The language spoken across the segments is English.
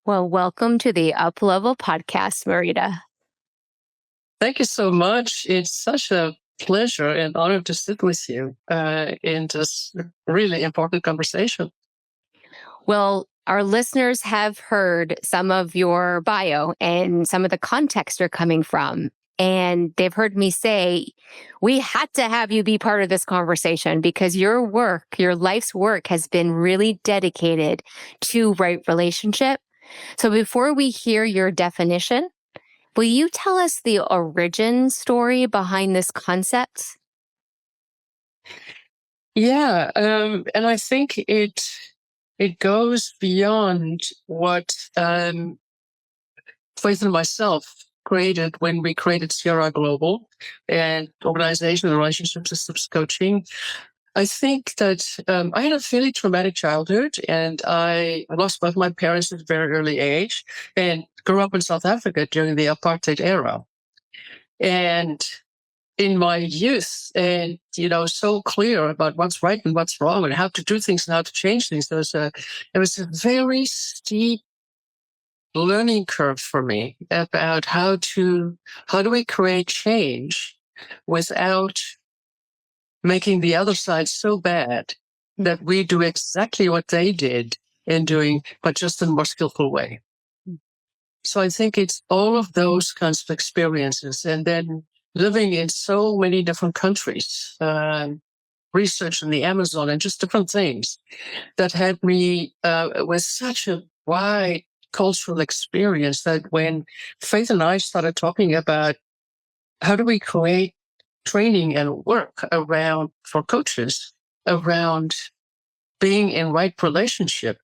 Well, welcome to the UpLevel Podcast, Marita. Thank you so much. It's such a pleasure and honor to sit with you in this really important conversation. Well, our listeners have heard some of your bio and some of the context you're coming from. And they've heard me say, we had to have you be part of this conversation because your work, your life's work has been really dedicated to right relationship. So before we hear your definition, will you tell us the origin story behind this concept? Yeah, and I think it goes beyond what Faith and myself created when we created CRR Global and organization and relationship systems coaching. I think that I had a fairly traumatic childhood, and I lost both my parents at a very early age and grew up in South Africa during the apartheid era. And in my youth, and so clear about what's right and what's wrong and how to do things and how to change things, it was a very steep learning curve for me about how do we create change without making the other side so bad that we do exactly what they did in doing, but just in a more skillful way. So I think it's all of those kinds of experiences, and then living in so many different countries, research in the Amazon and just different things that had me with such a wide cultural experience that when Faith and I started talking about how do we create training and work around for coaches around being in right relationship,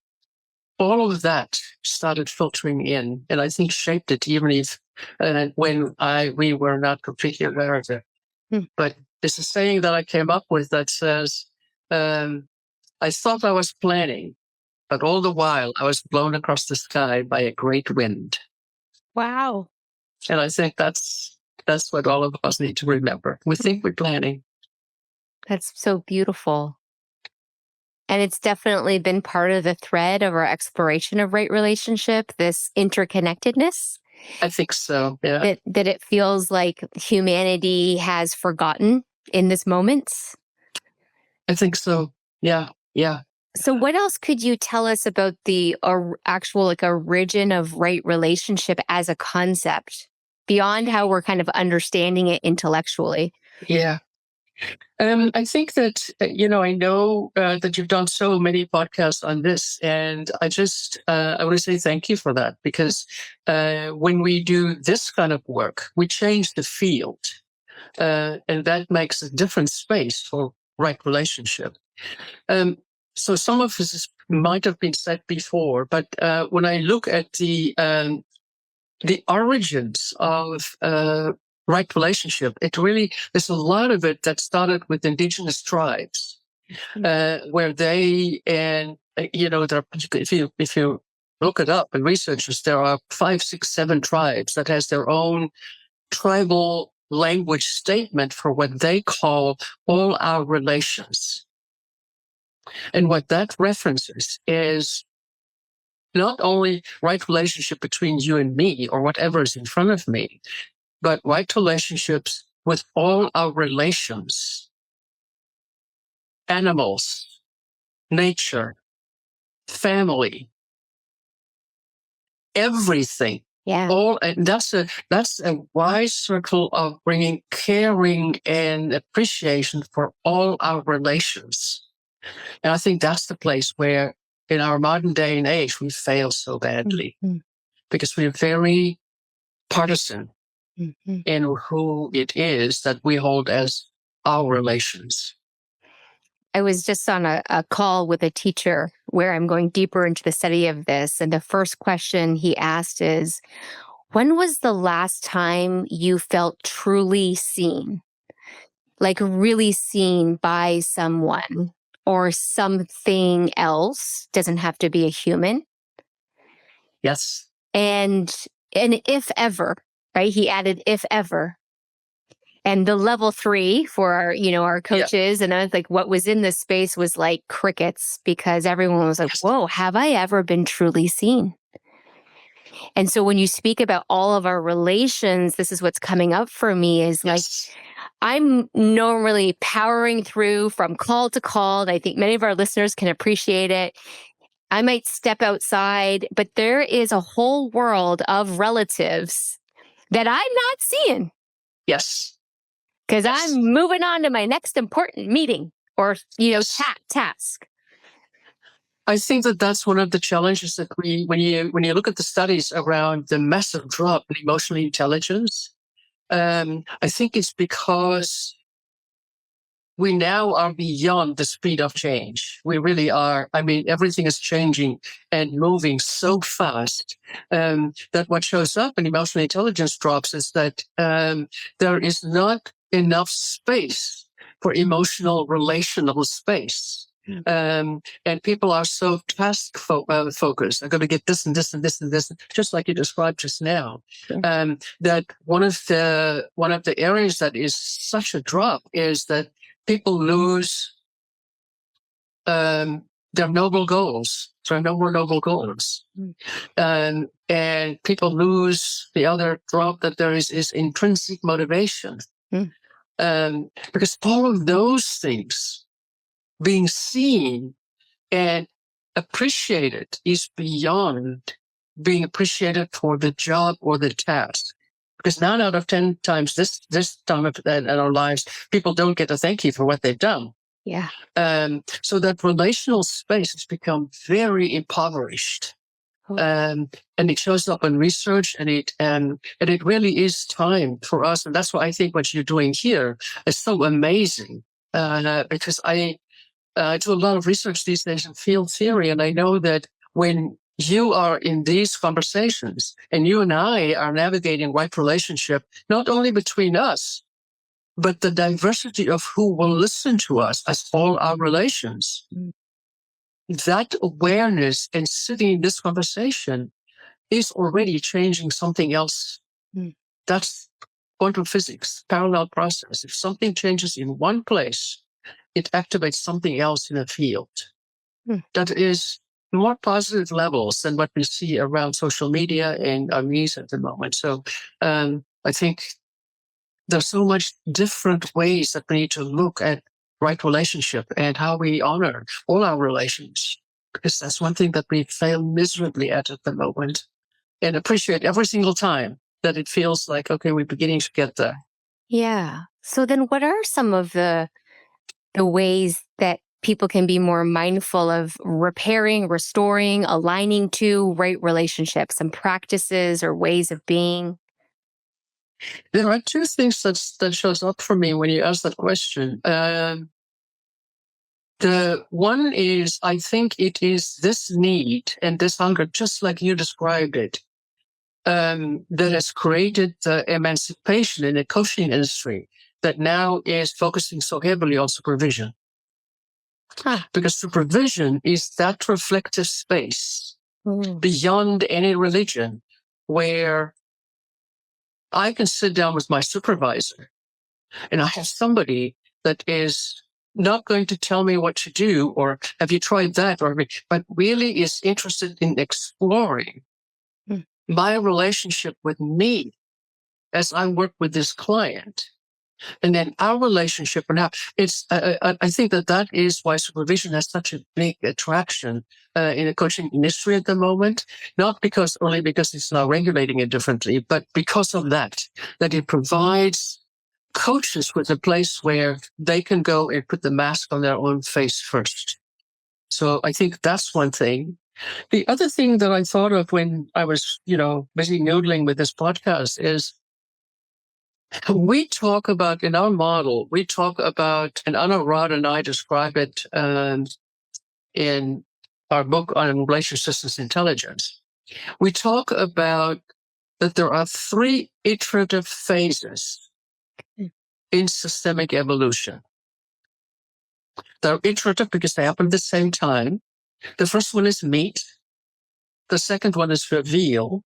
all of that started filtering in, and I think shaped it even if when we were not completely aware of it. But there's a saying that I came up with that says, I thought I was planning, but all the while I was blown across the sky by a great wind. Wow. And I think that's what all of us need to remember. We think we're planning. That's so beautiful. And it's definitely been part of the thread of our exploration of right relationship, this interconnectedness. I think so, yeah. That it feels like humanity has forgotten in this moment. I think so, yeah. So what else could you tell us about the actual origin of right relationship as a concept, beyond how we're kind of understanding it intellectually? Yeah. I think that, I know that you've done so many podcasts on this, and I want to say thank you for that, because when we do this kind of work, we change the field, and that makes a different space for right relationship. So some of this might have been said before, but when I look at the origins of right relationship, there's a lot of it that started with indigenous tribes, where they, and if you look it up and research this, there are 5, 6, 7 tribes that has their own tribal language statement for what they call all our relations. And what that references is not only right relationship between you and me or whatever is in front of me, but right relationships with all our relations, animals, nature, family, everything. Yeah. And that's a wide circle of bringing caring and appreciation for all our relations. And I think that's the place where in our modern day and age, we fail so badly because we're very partisan in who it is that we hold as our relations. I was just on a call with a teacher where I'm going deeper into the study of this. And the first question he asked is, when was the last time you felt truly seen? Like really seen by someone or something else? Doesn't have to be a human. Yes. And if ever, right? He added, if ever. And the level 3 for our coaches, and I was like, what was in this space was like crickets, because everyone was like, whoa, have I ever been truly seen? And so when you speak about all of our relations, this is what's coming up for me is like, I'm normally powering through from call to call. And I think many of our listeners can appreciate it. I might step outside, but there is a whole world of relatives that I'm not seeing. Yes. Because I'm moving on to my next important meeting or, task. I think that that's one of the challenges that when you look at the studies around the massive drop in emotional intelligence, I think it's because we now are beyond the speed of change. We really are. I mean, everything is changing and moving so fast that what shows up in emotional intelligence drops is that there is not enough space for emotional relational space. And people are so task focused. I'm going to get this and this and this and this, just like you described just now. That one of the areas that is such a drop is that people lose their noble goals. There are no more noble goals. And people lose the other drop that there is intrinsic motivation. Because all of those things being seen and appreciated is beyond being appreciated for the job or the task. Because 9 out of 10 times this time in our lives, people don't get a thank you for what they've done. Yeah. So that relational space has become very impoverished. And it shows up in research, and it really is time for us. And that's why I think what you're doing here is so amazing. Because I do a lot of research these days in field theory, and I know that when you are in these conversations and you and I are navigating right relationship, not only between us, but the diversity of who will listen to us as all our relations. That awareness and sitting in this conversation is already changing something else. That's quantum physics, parallel process. If something changes in one place, it activates something else in a field. That is more positive levels than what we see around social media and our news at the moment. So I think there's so much different ways that we need to look at right relationship and how we honor all our relations. Because that's one thing that we fail miserably at the moment, and appreciate every single time that it feels like, okay, we're beginning to get there. Yeah. So then what are some of the ways that people can be more mindful of repairing, restoring, aligning to right relationships, some practices or ways of being? There are two things that shows up for me when you ask that question. The one is, I think it is this need and this hunger, just like you described it, that has created the emancipation in the coaching industry that now is focusing so heavily on supervision. Because supervision is that reflective space beyond any religion where I can sit down with my supervisor and I have somebody that is not going to tell me what to do or have you tried that, but really is interested in exploring my relationship with me as I work with this client. And then our relationship, and how it's, I think that is why supervision has such a big attraction in the coaching industry at the moment. Not only because it's now regulating it differently, but because of that it provides coaches with a place where they can go and put the mask on their own face first. So I think that's one thing. The other thing that I thought of when I was, busy noodling with this podcast is, we talk about, in our model, and Anna Rod and I describe it in our book on relational systems intelligence. We talk about that there are 3 iterative phases in systemic evolution. They're iterative because they happen at the same time. The first one is meet. The second one is reveal.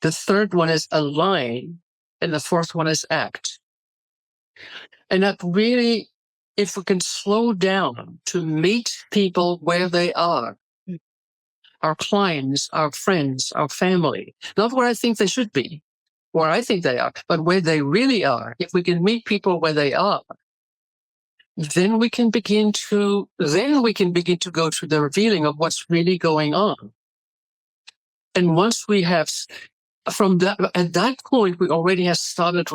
The third one is align. And the fourth one is act. And that really, if we can slow down to meet people where they are our clients, our friends, our family, not where I think they should be, where I think they are, but where they really are. If we can meet people where they are, then we can begin to go to the revealing of what's really going on. And once we have, at that point, we already have started,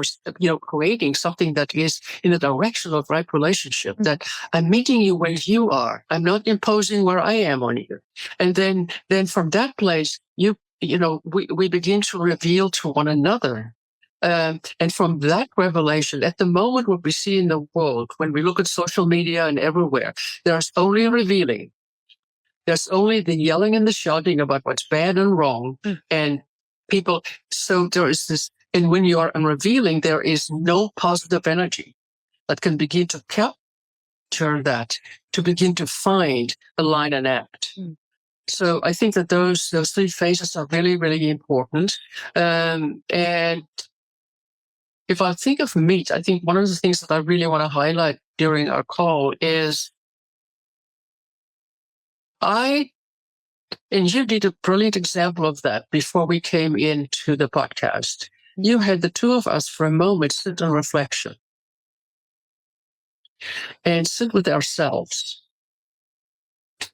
creating something that is in the direction of right relationship, that I'm meeting you where you are. I'm not imposing where I am on you. And then from that place, we begin to reveal to one another. And from that revelation, at the moment, what we see in the world, when we look at social media and everywhere, there's only revealing. There's only the yelling and the shouting about what's bad and wrong. And people, so there is this, and when you are revealing, there is no positive energy that can begin to capture that, to begin to find a line and act. So I think that those three phases are really, really important. And if I think of meat, I think one of the things that I really want to highlight during our call is and you did a brilliant example of that before we came into the podcast. You had the two of us for a moment sit in reflection and sit with ourselves.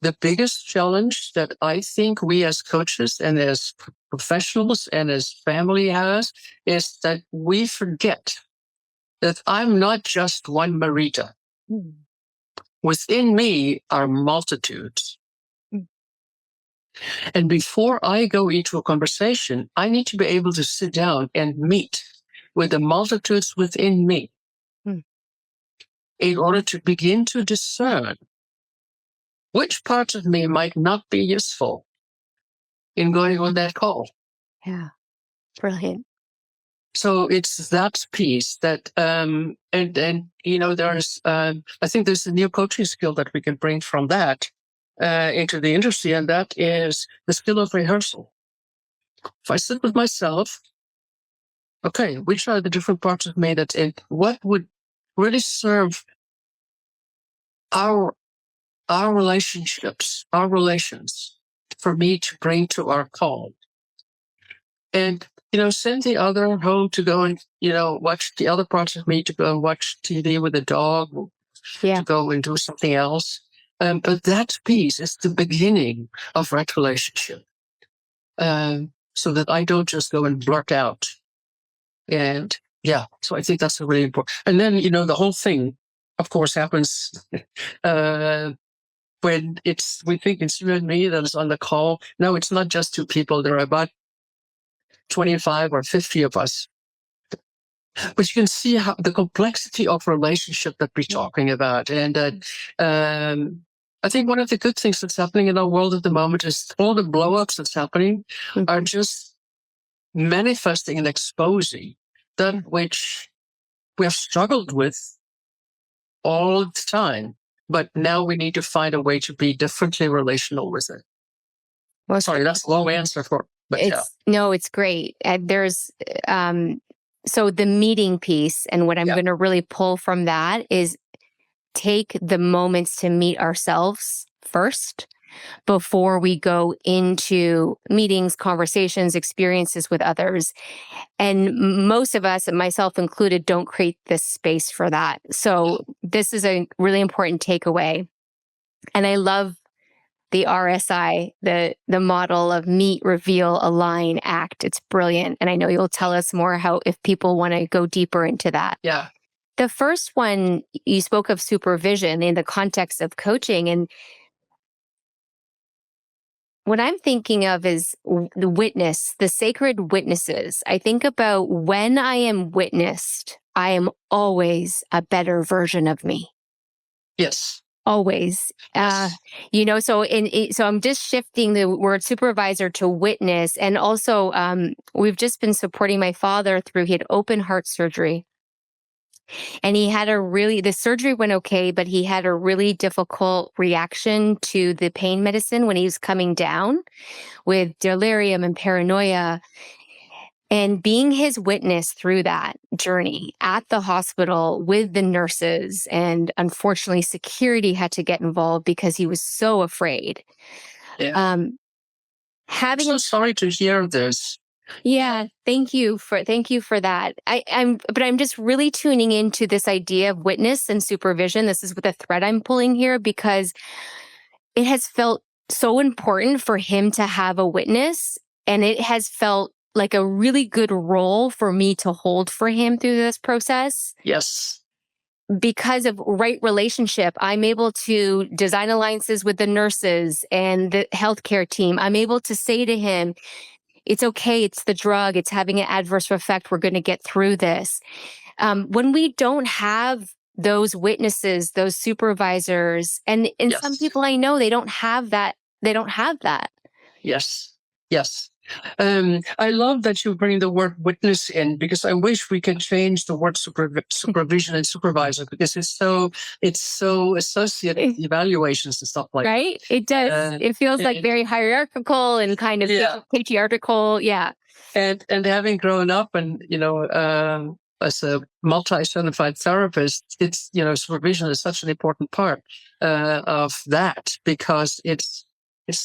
The biggest challenge that I think we as coaches and as professionals and as family has is that we forget that I'm not just one Marita. Within me are multitudes. And before I go into a conversation, I need to be able to sit down and meet with the multitudes within me in order to begin to discern which parts of me might not be useful in going on that call. Yeah. Brilliant. So it's that piece that, there's, I think there's a new coaching skill that we can bring from that into the industry, and that is the skill of rehearsal. If I sit with myself, okay, which are the different parts of me that, and what would really serve our relationships, our relations, for me to bring to our call. And, send the other home to go and, watch the other parts of me to go and watch TV with the dog, to go and do something else. But that piece is the beginning of right relationship. So that I don't just go and blurt out. And so I think that's really important. And then, the whole thing, of course, happens when we think it's you and me that is on the call. No, it's not just two people. There are about 25 or 50 of us. But you can see how the complexity of relationship that we're talking about. And I think one of the good things that's happening in our world at the moment is all the blow-ups that's happening are just manifesting and exposing that which we have struggled with all the time. But now we need to find a way to be differently relational with it. Well, sorry, that's a long answer No, it's great. There's, so the meeting piece, and what I'm going to really pull from that is take the moments to meet ourselves first before we go into meetings, conversations, experiences with others. And most of us, myself included, don't create this space for that. So this is a really important takeaway. And I love the RSI, the model of meet, reveal, align, act. It's brilliant. And I know you'll tell us more how, if people want to go deeper into that. Yeah. The first one, you spoke of supervision in the context of coaching. And what I'm thinking of is the witness, the sacred witnesses. I think about when I am witnessed, I am always a better version of me. Yes. Always. So I'm just shifting the word supervisor to witness. And also, we've just been supporting my father he had open heart surgery. And he had the surgery went okay, but he had a really difficult reaction to the pain medicine when he was coming down with delirium and paranoia. And being his witness through that journey at the hospital with the nurses, and unfortunately security had to get involved because he was so afraid. Yeah. having so sorry to hear this. Yeah, thank you for that. I'm just really tuning into this idea of witness and supervision. This is the thread I'm pulling here, because it has felt so important for him to have a witness, and it has felt like a really good role for me to hold for him through this process. Yes. Because of right relationship, I'm able to design alliances with the nurses and the healthcare team. I'm able to say to him, it's okay, it's the drug, it's having an adverse effect, we're going to get through this. When we don't have those witnesses, those supervisors, and Yes. some people I know, they don't have that. Yes. Yes. I love that you bring the word witness in, because I wish we can change the word supervision and supervisor, because it's so associated with evaluations and stuff like that. Right? It does. It feels like very hierarchical and kind of patriarchal. Yeah. And having grown up and, as a multi-certified therapist, it's, supervision is such an important part of that, because it's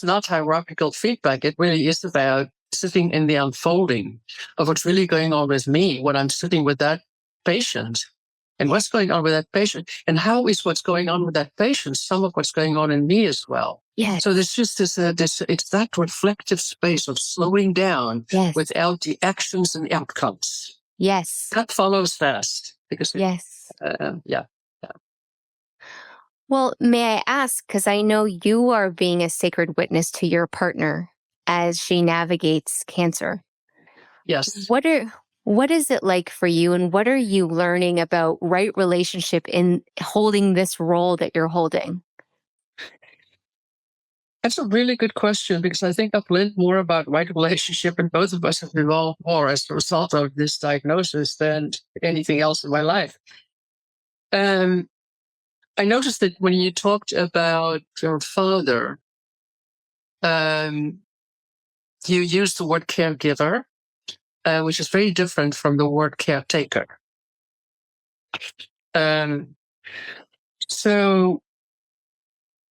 not hierarchical feedback. It really is about sitting in the unfolding of what's really going on with me when I'm sitting with that patient, and what's going on with that patient, and how is what's going on with that patient some of what's going on in me as well. Yeah. So there's just this it's that reflective space of slowing down without the actions and outcomes. Yes. That follows fast, because yeah. Well, may I ask, because I know you are being a sacred witness to your partner as she navigates cancer. Yes. What is it like for you, and what are you learning about right relationship in holding this role that you're holding? That's a really good question, because I think I've learned more about right relationship, and both of us have evolved more as a result of this diagnosis than anything else in my life. I noticed that when you talked about your father, you used the word caregiver, which is very different from the word caretaker. So,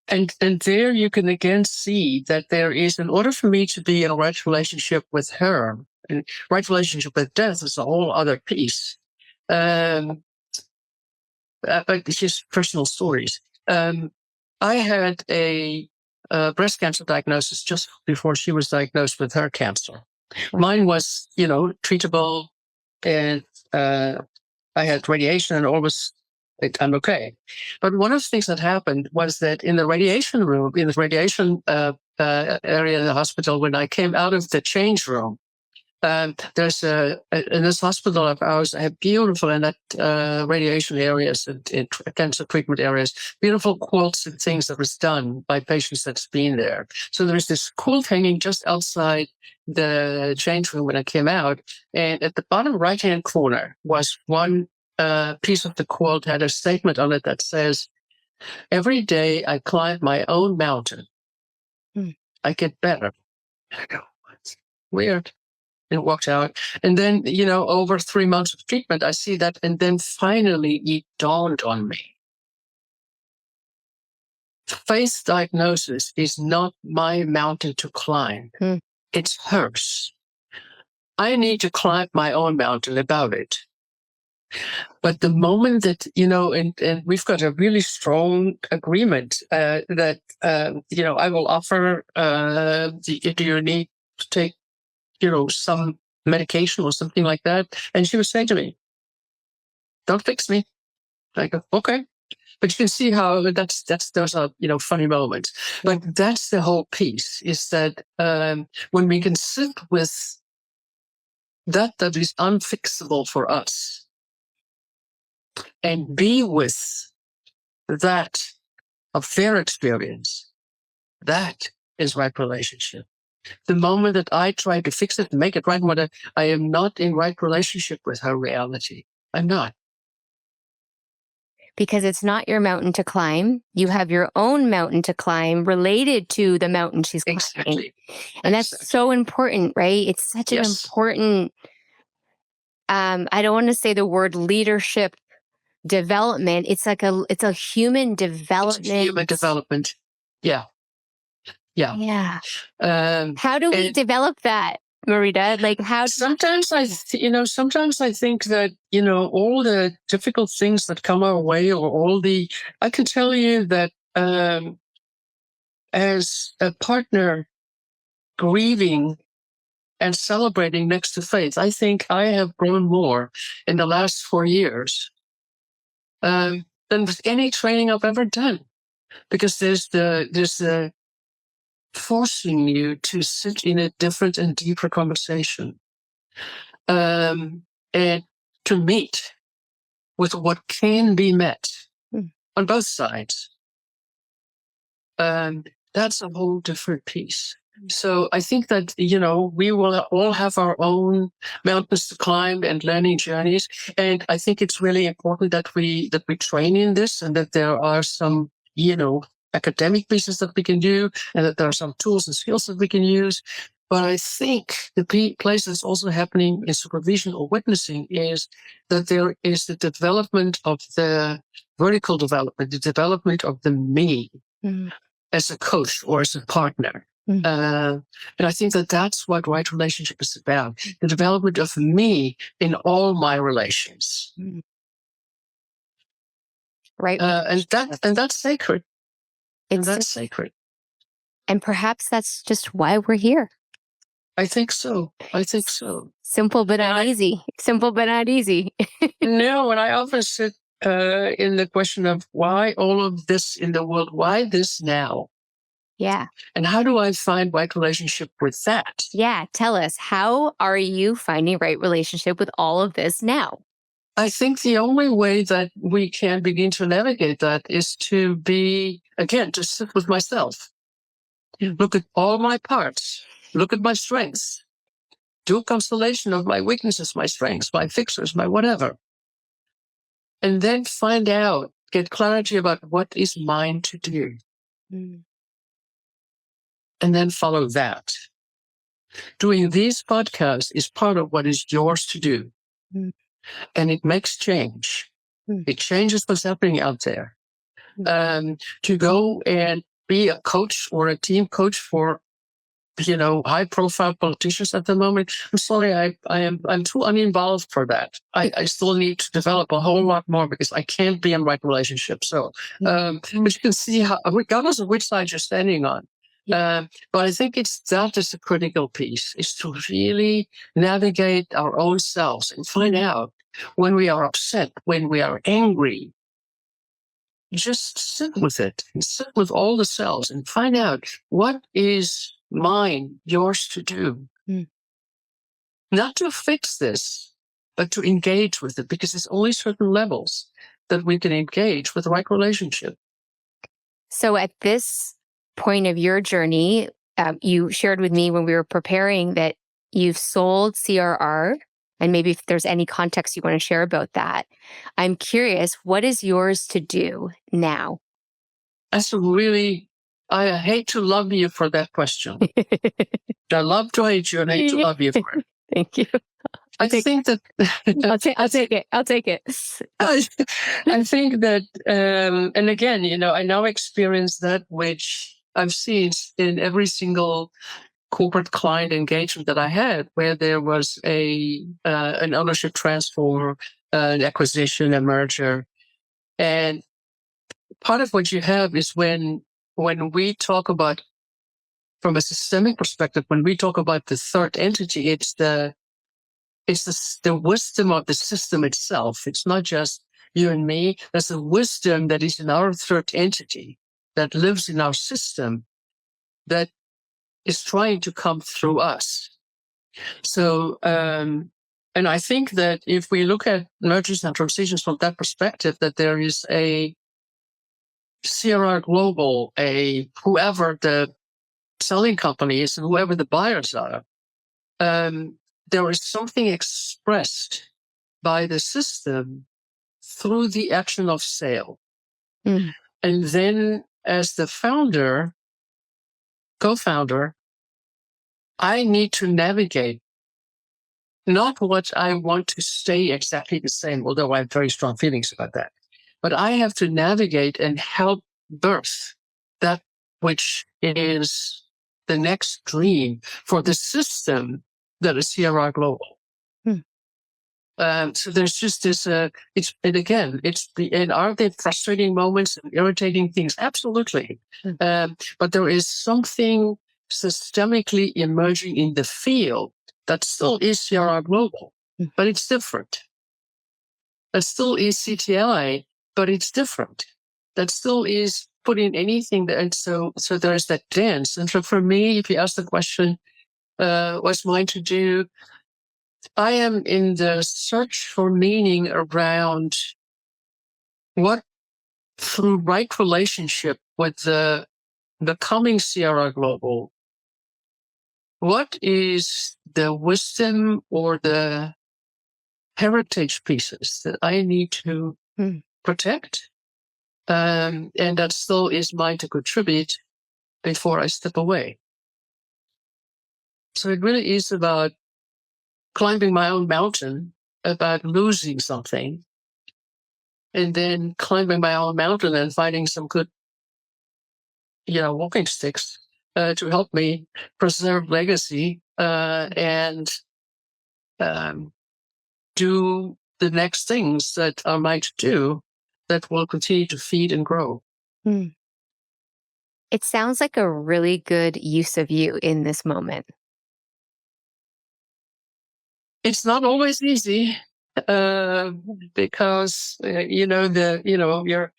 and there you can again see that there is, in order for me to be in a right relationship with her, and right relationship with death is a whole other piece. But it's just personal stories. I had a breast cancer diagnosis just before she was diagnosed with her cancer. Mine was, treatable, and I had radiation, and I'm okay. But one of the things that happened was that in the radiation room, in the radiation area in the hospital, when I came out of the change room, there's in this hospital of ours, I have beautiful, in that radiation areas and cancer treatment areas, beautiful quilts and things that was done by patients that's been there. So there's this quilt hanging just outside the change room when I came out, and at the bottom right-hand corner was one piece of the quilt had a statement on it that says, "Every day I climb my own mountain, I get better." I go, "What's weird?" And walked out. And then, over 3 months of treatment, I see that. And then finally it dawned on me. Face diagnosis is not my mountain to climb. It's hers. I need to climb my own mountain about it. But the moment that, and we've got a really strong agreement that, I will offer, do you need to take, some medication or something like that? And she was saying to me, "Don't fix me." I go, "Okay." But you can see how those are, funny moments. But that's the whole piece, is that when we can sit with that is unfixable for us, and be with that of their experience, that is right relationship. The moment that I try to fix it and make it right, I am not in right relationship with her reality. I'm not. Because it's not your mountain to climb. You have your own mountain to climb related to the mountain she's climbing. Exactly. And that's so important, right? It's such an important, I don't want to say the word leadership development. It's like it's a human development. It's human development. Yeah. Yeah. Yeah. Um, How do we and develop that, Marita? Like how? sometimes sometimes I think that, all the difficult things that come our way, or I can tell you that, as a partner grieving and celebrating next to faith, I think I have grown more in the last 4 years, than with any training I've ever done, because there's the forcing you to sit in a different and deeper conversation, and to meet with what can be met Mm. on both sides. That's a whole different piece. So I think that, we will all have our own mountains to climb and learning journeys. And I think it's really important that we train in this, and that there are some, academic pieces that we can do, and that there are some tools and skills that we can use. But I think the place that's also happening in supervision or witnessing is that there is the development of the vertical development, the development of the me, as a coach or as a partner. And I think that that's what right relationship is about, the development of me in all my relations. Right. And that's sacred. It's That's sacred. And perhaps that's just why we're here. I think so. Simple but not easy. Simple but not easy. No, and I often sit in the question of why all of this in the world? Why this now? Yeah. And how do I find right relationship with that? Yeah. Tell us, how are you finding right relationship with all of this now? I think the only way that we can begin to navigate that is to sit with myself. Look at all my parts. Look at my strengths. Do a constellation of my weaknesses, my strengths, my fixers, my whatever. And then get clarity about what is mine to do. And then follow that. Doing these podcasts is part of what is yours to do. And it makes change. It changes what's happening out there. To go and be a coach or a team coach for, high profile politicians at the moment. I'm sorry, I'm too uninvolved for that. I still need to develop a whole lot more, because I can't be in right relationship. So, but you can see how, regardless of which side you're standing on. But I think that is a critical piece, is to really navigate our own selves and find out when we are upset, when we are angry. Just sit with it, and sit with all the cells, and find out what is mine, yours to do. Not to fix this, but to engage with it, because there's only certain levels that we can engage with the right relationship. So at this point of your journey, you shared with me when we were preparing that you've sold CRR, and maybe if there's any context you want to share about that. I'm curious, what is yours to do now? I hate to love you for that question. I love to hate you and hate to love you for it. Thank you. I think that I'll take it. I'll take it. I think that, and again, I now experience that which I've seen in every single corporate client engagement that I had, where there was an ownership transfer, an acquisition, a merger. And part of what you have is when we talk about, from a systemic perspective, when we talk about the third entity, it's the wisdom of the system itself. It's not just you and me. There's a wisdom that is in our third entity, that lives in our system, that is trying to come through us. So, and I think that if we look at mergers and transitions from that perspective, that there is a CRR Global, whoever the selling company is and whoever the buyers are, there is something expressed by the system through the action of sale. And then as the co-founder, I need to navigate not what I want to stay exactly the same, although I have very strong feelings about that, but I have to navigate and help birth that which is the next dream for the system that is CRR Global. So there's just this, and are there frustrating moments and irritating things? Absolutely. But there is something systemically emerging in the field that still is CRR Global, but it's different. That still is CTI, but it's different. That still is put in anything. And so there's that dance. And so for me, if you ask the question, what's mine to do? I am in the search for meaning around what, through right relationship with the coming CRR Global, what is the wisdom or the heritage pieces that I need to protect? And that still is mine to contribute before I step away. So it really is about climbing my own mountain, about losing something, and then climbing my own mountain and finding some good, walking sticks to help me preserve legacy and do the next things that are mine to do that will continue to feed and grow. It sounds like a really good use of you in this moment. It's not always easy because you're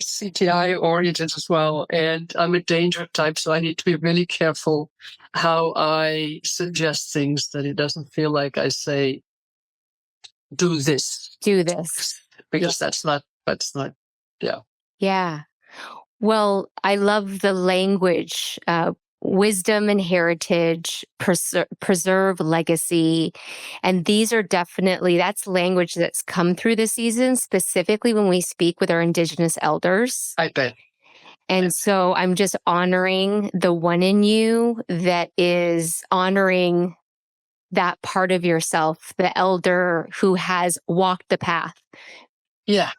CTI oriented as well, and I'm a danger type, so I need to be really careful how I suggest things, that it doesn't feel like I say, do this, because that's not. Yeah. Well, I love the language, wisdom and heritage, preserve legacy. And these are definitely, that's language that's come through the season, specifically when we speak with our Indigenous elders. I bet. And so I'm just honoring the one in you that is honoring that part of yourself, the elder who has walked the path. Yeah.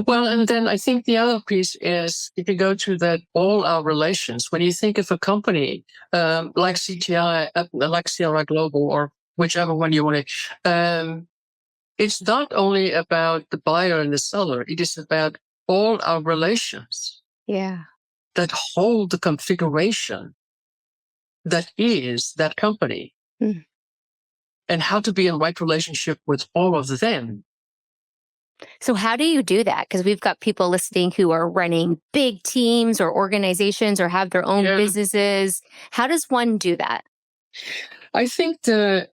Well, and then I think the other piece is, if you go to that, all our relations, when you think of a company like CTI, like CRR Global, or whichever one you want to, it's not only about the buyer and the seller. It is about all our relations that hold the configuration that is that company, and how to be in right relationship with all of them. So how do you do that? Because we've got people listening who are running big teams or organizations or have their own businesses. How does one do that? I think one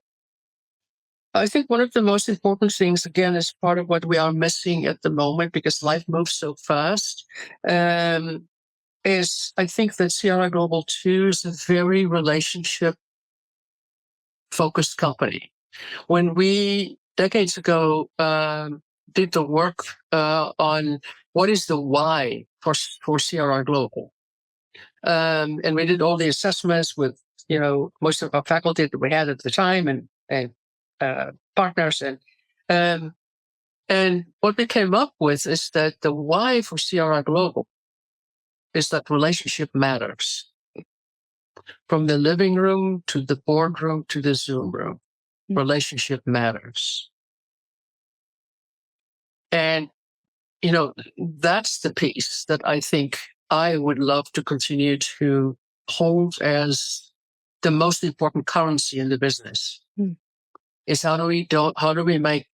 of the most important things, again, is part of what we are missing at the moment, because life moves so fast, is I think that CRR Global 2 is a very relationship-focused company. When we, decades ago, did the work on what is the why for CRR Global. And we did all the assessments with, most of our faculty that we had at the time and partners. And what we came up with is that the why for CRR Global is that relationship matters. From the living room to the boardroom to the Zoom room, relationship matters. And, that's the piece that I think I would love to continue to hold as the most important currency in the business. Is how do we don't make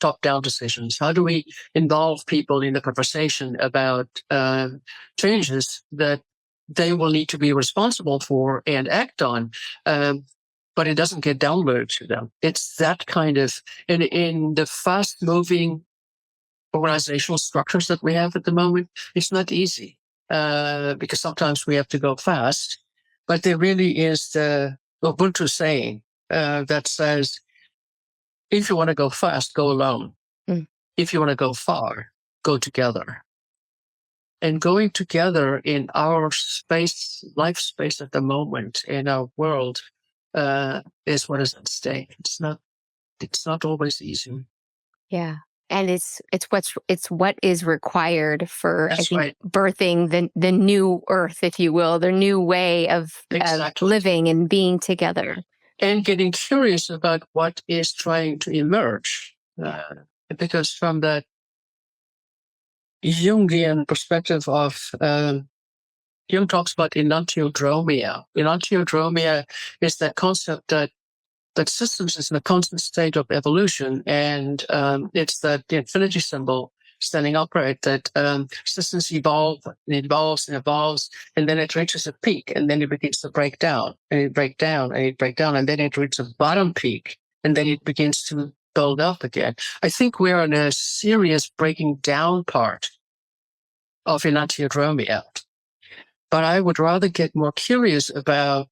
top-down decisions? How do we involve people in the conversation about changes that they will need to be responsible for and act on? But it doesn't get downloaded to them. It's that kind of, in the fast-moving organizational structures that we have at the moment, it's not easy because sometimes we have to go fast. But there really is the Ubuntu saying that says, if you want to go fast, go alone. If you want to go far, go together. And going together in our life space at the moment, in our world, is what is at stake. It's not always easy. Yeah. And it's what is required for, I That's think, right. birthing the new earth, if you will, the new way of living and being together. And getting curious about what is trying to emerge. Because from that Jungian perspective of, Jung talks about enantiodromia. Enantiodromia is that concept that systems is in a constant state of evolution, and it's that the infinity symbol standing upright, that systems evolve and evolves and evolves, and then it reaches a peak, and then it begins to break down, and it break down, and it break down, and then it reaches a bottom peak, and then it begins to build up again. I think we're in a serious breaking down part of enantiodromia, but I would rather get more curious about,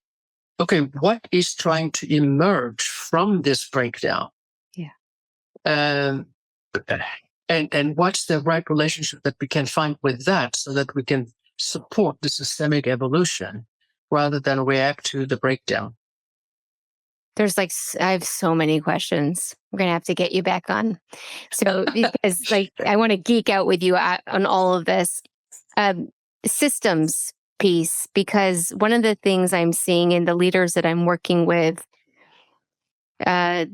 okay, what is trying to emerge from this breakdown? Yeah. And what's the right relationship that we can find with that so that we can support the systemic evolution rather than react to the breakdown? There's I have so many questions. We're going to have to get you back on. So, because I want to geek out with you on all of this. Systems piece, because one of the things I'm seeing in the leaders that I'm working with, a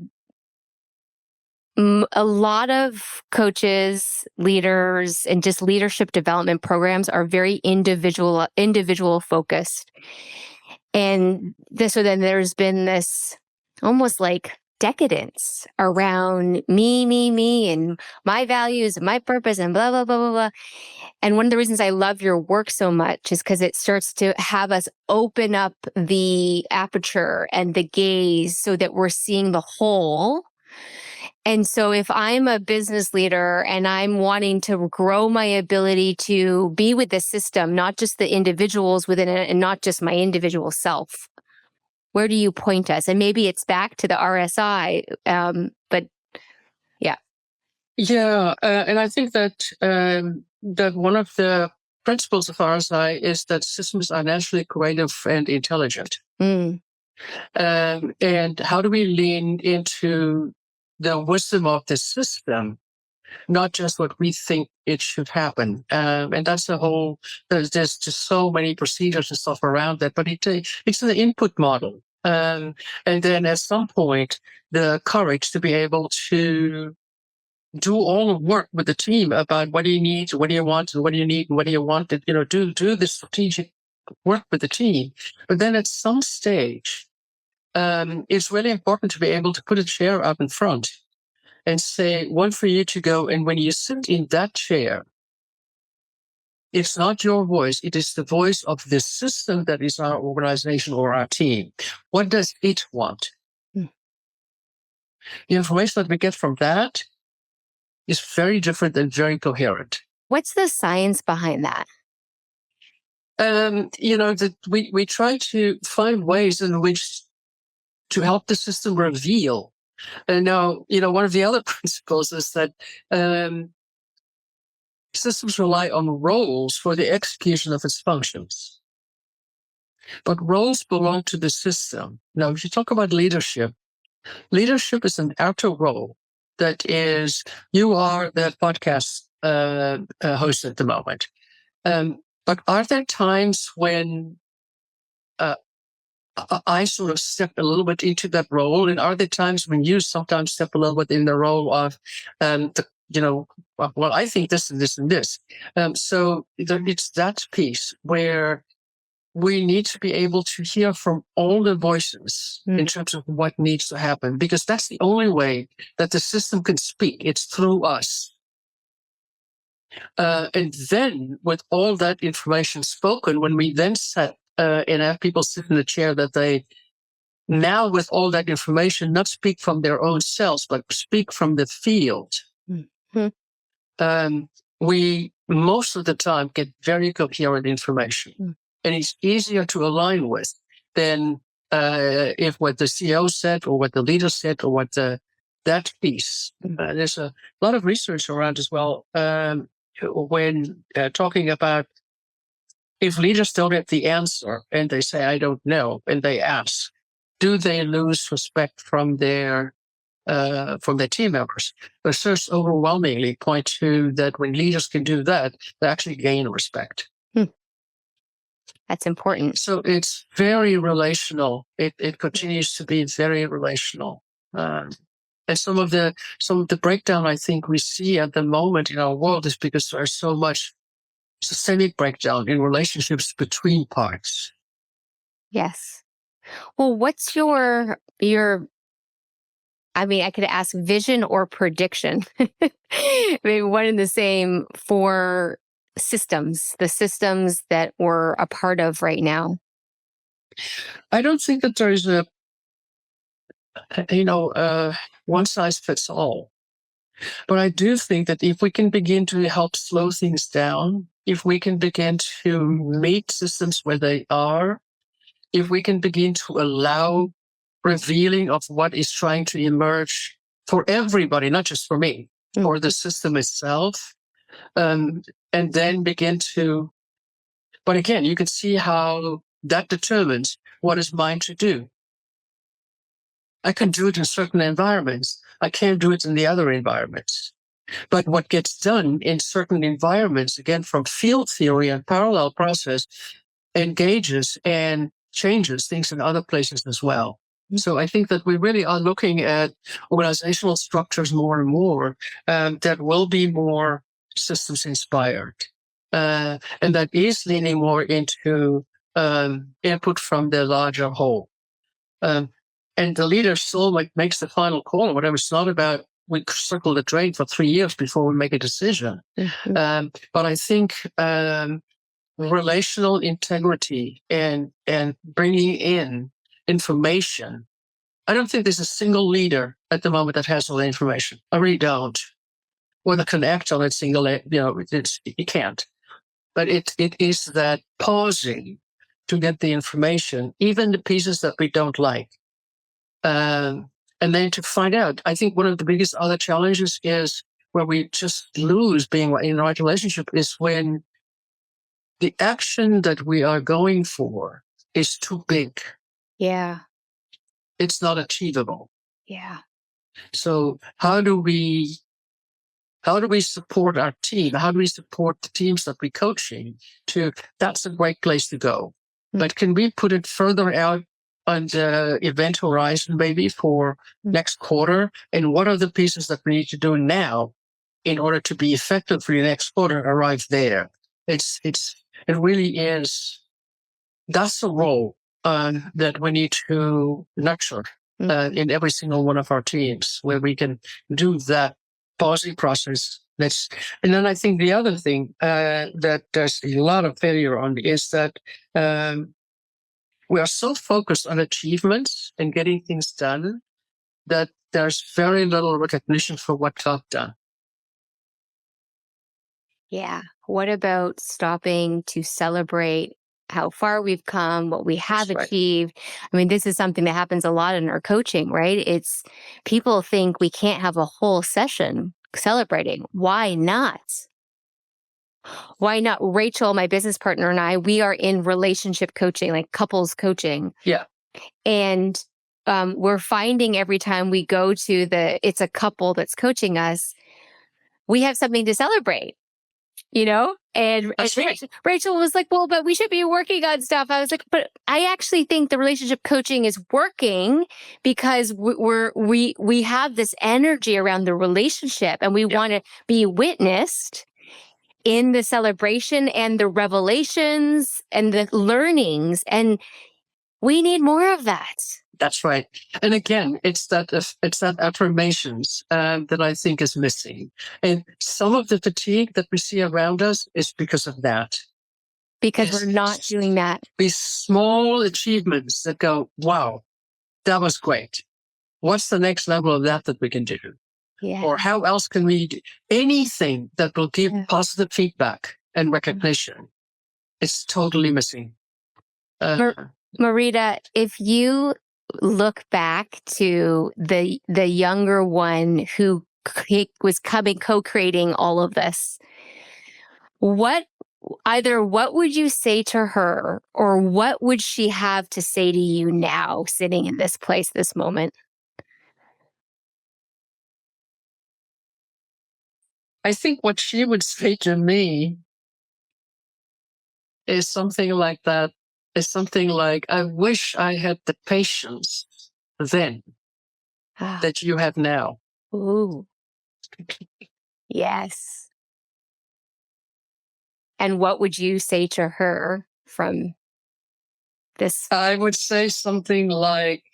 lot of coaches, leaders, and just leadership development programs are very individual focused. And so then there's been this almost like decadence around me, and my values and my purpose and blah, blah, blah, blah, blah. And one of the reasons I love your work so much is because it starts to have us open up the aperture and the gaze so that we're seeing the whole. And so if I'm a business leader and I'm wanting to grow my ability to be with the system, not just the individuals within it and not just my individual self, where do you point us? And maybe it's back to the RSI, but yeah. Yeah, and I think that that one of the principles of RSI is that systems are naturally creative and intelligent. And how do we lean into the wisdom of the system, not just what we think it should happen? And that's the whole, there's just so many procedures and stuff around that, but it's an input model. And then at some point, the courage to be able to do all the work with the team about what do you need, what do you want, and what do you need, and what do you want, to, do the strategic work with the team. But then at some stage, it's really important to be able to put a chair up in front and say, one for you to go. And when you sit in that chair, it's not your voice. It is the voice of the system that is our organization or our team. What does it want? The information that we get from that is very different and very coherent. What's the science behind that? We try to find ways in which to help the system reveal. And now, one of the other principles is that systems rely on roles for the execution of its functions. But roles belong to the system. Now, if you talk about leadership is an outer role that is, you are the podcast host at the moment. But are there times when I sort of step a little bit into that role? And are there times when you sometimes step a little bit in the role of, well, I think this and this and this. So it's that piece where we need to be able to hear from all the voices in terms of what needs to happen, because that's the only way that the system can speak. It's through us. And then with all that information spoken, when we then set and have people sit in the chair, that they now with all that information, not speak from their own selves, but speak from the field. We most of the time get very coherent information. And it's easier to align with than if what the CEO said or what the leader said or what that piece. There's a lot of research around as well when talking about if leaders don't get the answer and they say, I don't know, and they ask, do they lose respect from their from their team members. The research overwhelmingly point to that when leaders can do that, they actually gain respect. That's important. So it's very relational. It continues to be very relational. And some of the breakdown I think we see at the moment in our world is because there's so much systemic breakdown in relationships between parts. Yes. Well, what's your I could ask vision or prediction. Maybe one and the same for the systems that we're a part of right now. I don't think that there is a one size fits all. But I do think that if we can begin to help slow things down, if we can begin to meet systems where they are, if we can begin to allow revealing of what is trying to emerge for everybody, not just for me, or the system itself, and then begin to, but again, you can see how that determines what is mine to do. I can do it in certain environments. I can't do it in the other environments. But what gets done in certain environments, again, from field theory and parallel process, engages and changes things in other places as well. So I think that we really are looking at organizational structures more and more that will be more systems inspired. And that is leaning more into input from the larger whole. And the leader still makes the final call or whatever. It's not about we circle the drain for 3 years before we make a decision. But I think relational integrity and bringing in information. I don't think there's a single leader at the moment that has all the information. I really don't. Or that can act on it you can't. But it is that pausing to get the information, even the pieces that we don't like. And then to find out. I think one of the biggest other challenges is where we just lose being in the right relationship is when the action that we are going for is too big. Yeah. It's not achievable. Yeah. So how do we support our team? How do we support the teams that we're coaching that's a great place to go. But can we put it further out on the event horizon maybe for next quarter? And what are the pieces that we need to do now in order to be effective for the next quarter arrive there? It really is, that's a role that we need to nurture in every single one of our teams, where we can do that pausing process. And then I think the other thing that there's a lot of failure on is that we are so focused on achievements and getting things done that there's very little recognition for what got done. Yeah. What about stopping to celebrate how far we've come, what we have achieved? I mean, this is something that happens a lot in our coaching, right? It's people think we can't have a whole session celebrating. Why not? Why not? Rachel, my business partner, and I, we are in relationship coaching, like couples coaching. Yeah. And we're finding every time we go to it's a couple that's coaching us, we have something to celebrate. And Rachel was like, well, but we should be working on stuff. I was like, but I actually think the relationship coaching is working because we have this energy around the relationship and we want to be witnessed in the celebration and the revelations and the learnings. And we need more of that. That's right. And again, it's that affirmations that I think is missing. And some of the fatigue that we see around us is because of that. Because we're not doing that. These small achievements that go, wow, that was great. What's the next level of that we can do? Yeah. Or how else can we do anything that will give positive feedback and recognition? It's totally missing. Marita, if you look back to the younger one who was co-creating all of this, what would you say to her, or what would she have to say to you now, sitting in this place, this moment? I think what she would say to me is something like that. Is something like, I wish I had the patience then that you have now. Ooh. Yes. And what would you say to her from this? I would say something like,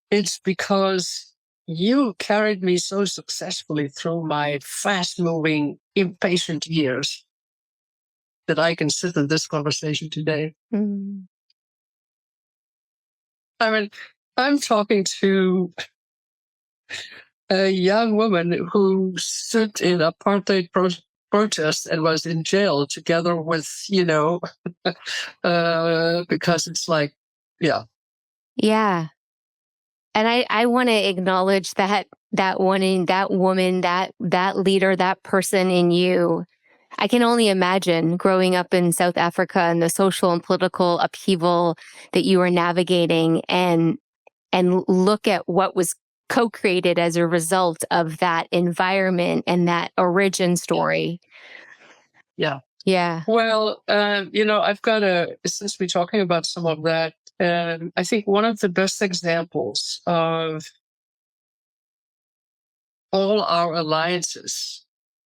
it's because you carried me so successfully through my fast-moving, impatient years that I can sit in this conversation today. Mm. I mean, I'm talking to a young woman who stood in apartheid protest and was in jail together with, because it's like, yeah. Yeah. And I want to acknowledge that woman, that leader, that person in you. I can only imagine growing up in South Africa and the social and political upheaval that you were navigating, and look at what was co-created as a result of that environment and that origin story. Yeah. Yeah. Well, I've got since we're talking about some of that, I think one of the best examples of all our alliances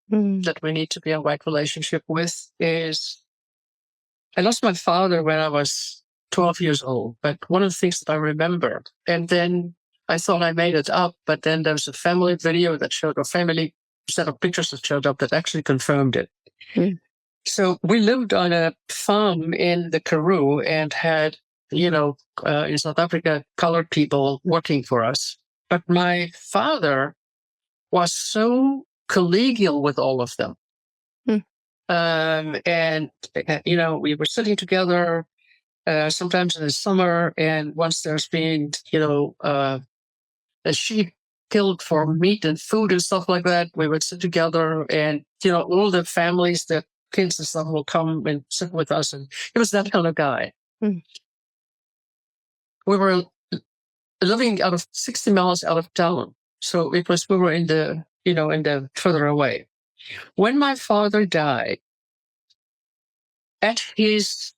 that we need to be in right relationship with is, I lost my father when I was 12 years old, but one of the things that I remember, and then I thought I made it up, but then there was a family video that showed, a family set of pictures that showed up that actually confirmed it. Mm. So we lived on a farm in the Karoo and had, in South Africa, colored people working for us. But my father was so collegial with all of them. Mm. We were sitting together sometimes in the summer, and once there's been, a sheep killed for meat and food and stuff like that, we would sit together, and, all the families, the kids and stuff will come and sit with us. And he was that kind of guy. Mm. We were living 60 miles out of town. So we were in the further away. When my father died, at his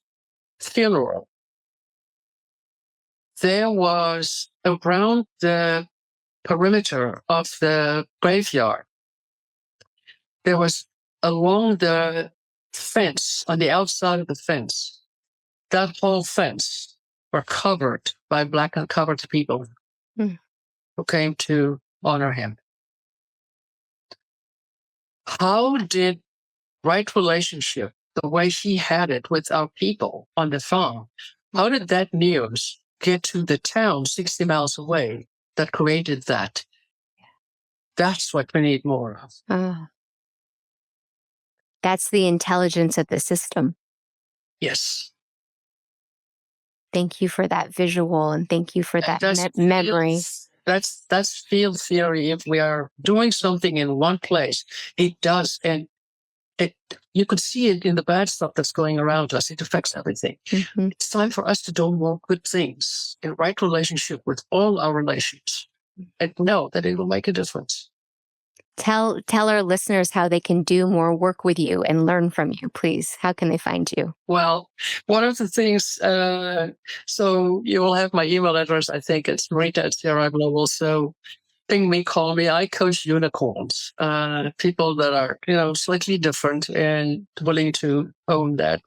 funeral, there was around the perimeter of the graveyard, there was along the fence, on the outside of the fence, that whole fence were covered by black and covered people who came to honor him. How did right relationship, the way he had it with our people on the farm, how did that news get to the town 60 miles away that created that? That's what we need more of. That's the intelligence of the system. Yes. Thank you for that visual, and thank you for that memory. That's field theory. If we are doing something in one place, it does. And you could see it in the bad stuff that's going around us. It affects everything. Mm-hmm. It's time for us to do more good things in right relationship with all our relations, and know that it will make a difference. Tell our listeners how they can do more work with you and learn from you, please. How can they find you? Well, one of the things, so you will have my email address. I think it's Marita@CRR Global. So ping me, call me. I coach unicorns, people that are, slightly different and willing to own that.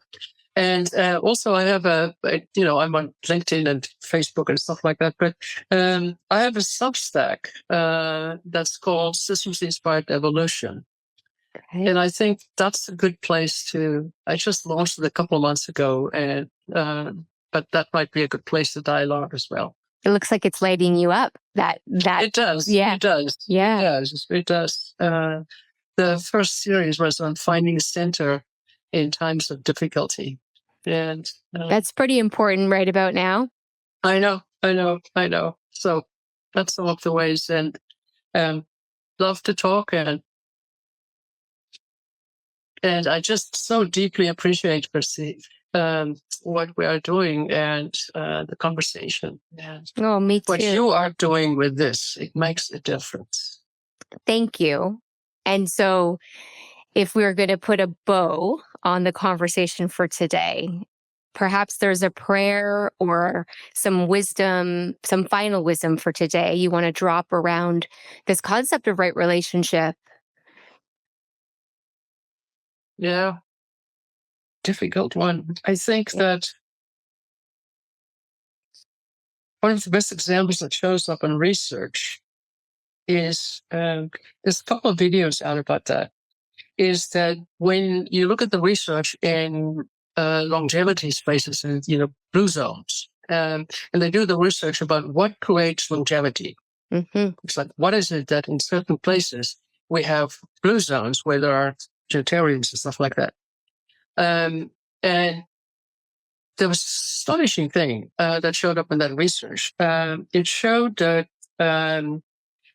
And also I have I'm on LinkedIn and Facebook and stuff like that. But I have a Substack that's called Systems Inspired Evolution. Okay. And I think that's a good place I just launched it a couple of months ago, and but that might be a good place to dialogue as well. It looks like it's lighting you up. That it does. Yeah. It does. Yeah. It does. The first series was on finding center in times of difficulty. And that's pretty important right about now. I know. So that's some of the ways, and love to talk, and I just so deeply appreciate, Chrissy, what we are doing, and the conversation. And me too. What you are doing with this, it makes a difference. Thank you. And so if we were going to put a bow on the conversation for today, perhaps there's a prayer or some wisdom, some final wisdom for today you want to drop around this concept of right relationship. Yeah. Difficult one. I think that one of the best examples that shows up in research is there's a couple of videos out about that. Is that when you look at the research in longevity spaces and blue zones, and they do the research about what creates longevity. Mm-hmm. It's like, what is it that in certain places we have blue zones where there are vegetarians and stuff like that? And there was an astonishing thing that showed up in that research. It showed that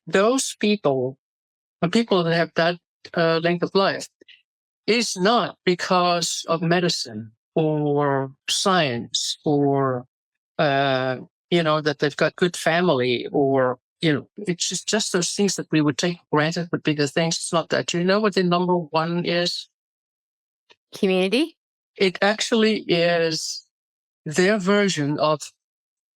those people, the people that have that length of life, is not because of medicine or science or, that they've got good family or, it's just those things that we would take for granted would be the things. It's not that. Do you know what the number one is? Community? It actually is their version of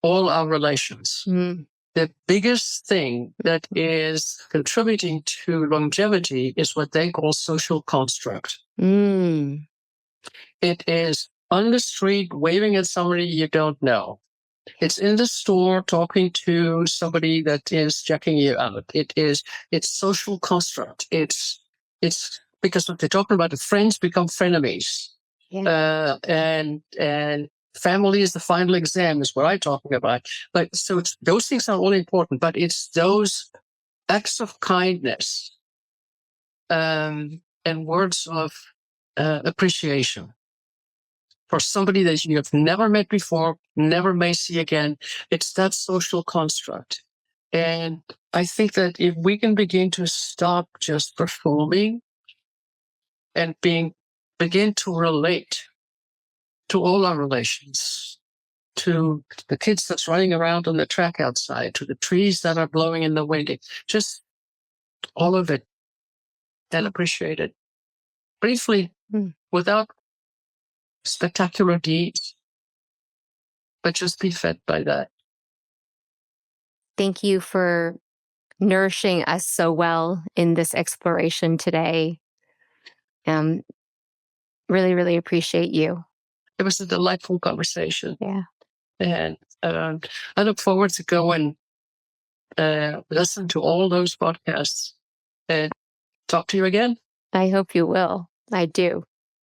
all our relations. Mm. The biggest thing that is contributing to longevity is what they call social construct. Mm. It is on the street waving at somebody you don't know. It's in the store talking to somebody that is checking you out. It's social construct. It's because what they're talking about, the friends become frenemies. Yeah. And family is the final exam is what I'm talking about. But so those things are all important, but it's those acts of kindness and words of appreciation for somebody that you have never met before, never may see again. It's that social construct. And I think that if we can begin to stop just performing and begin to relate to all our relations, to the kids that's running around on the track outside, to the trees that are blowing in the wind, just all of it, and appreciate it briefly, without spectacular deeds, but just be fed by that. Thank you for nourishing us so well in this exploration today. Really, really appreciate you. It was a delightful conversation. Yeah. And I look forward to go and listen to all those podcasts and talk to you again. I hope you will. I do.